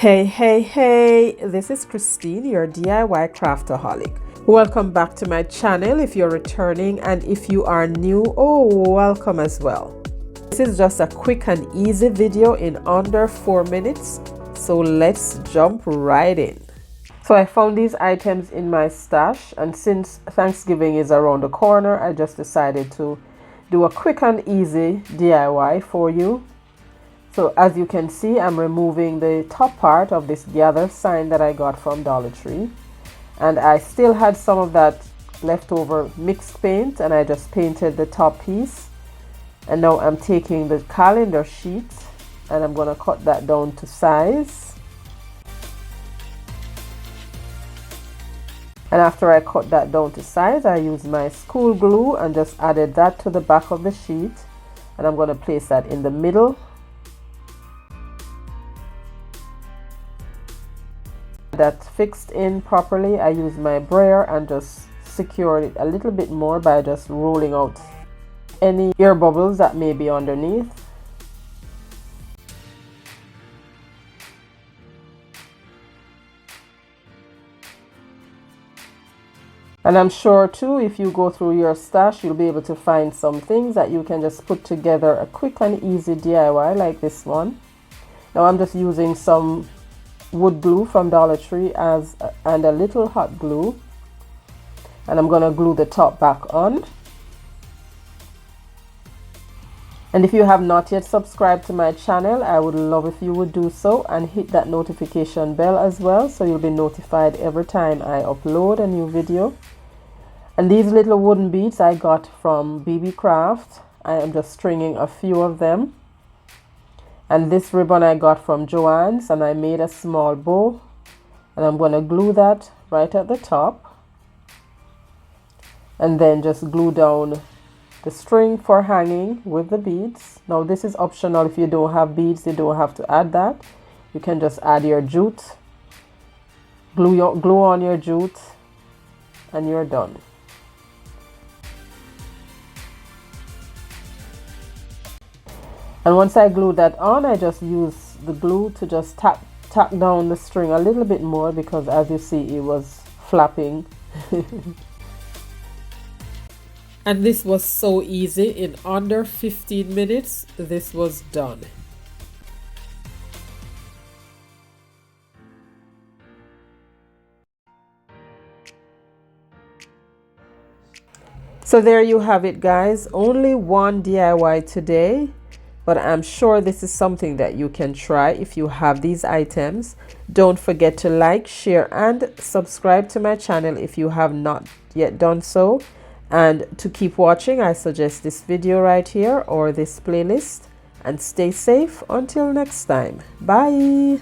Hey, this is Christine, your DIY craftaholic. Welcome back to my channel if you're returning, and if you are new, welcome as well. This is just a quick and easy video in under 4 minutes, so let's jump right in. So I found these items in my stash, and since Thanksgiving is around the corner, I just decided to do a quick and easy DIY for you. So as you can see, I'm removing the top part of this gather sign that I got from Dollar Tree. And I still had some of that leftover mixed paint, and I just painted the top piece. And now I'm taking the calendar sheet and I'm going to cut that down to size. And after I cut that down to size, I used my school glue and just added that to the back of the sheet. And I'm going to place that in the middle. That fixed in properly. I used my brayer and just secured it a little bit more by just rolling out any air bubbles that may be underneath. And I'm sure too, if you go through your stash, you'll be able to find some things that you can just put together a quick and easy DIY like this one. Now I'm just using some wood glue from Dollar Tree and a little hot glue, and I'm gonna glue the top back on. And if you have not yet subscribed to my channel, I would love if you would do so and hit that notification bell as well, so you'll be notified every time I upload a new video. And these little wooden beads I got from BB Craft. I am just stringing a few of them. And this ribbon I got from Joann's, and I made a small bow, and I'm going to glue that right at the top, and then just glue down the string for hanging with the beads. Now this is optional. If you don't have beads, you don't have to add that. You can just add your jute, glue on your jute, and you're done. And once I glue that on, I just use the glue to just tack down the string a little bit more, because as you see, it was flapping. And this was so easy. In under 15 minutes, this was done. So there you have it, guys. Only one DIY today. But I'm sure this is something that you can try if you have these items. Don't forget to like, share, and subscribe to my channel if you have not yet done so. And to keep watching, I suggest this video right here or this playlist. And stay safe until next time. Bye.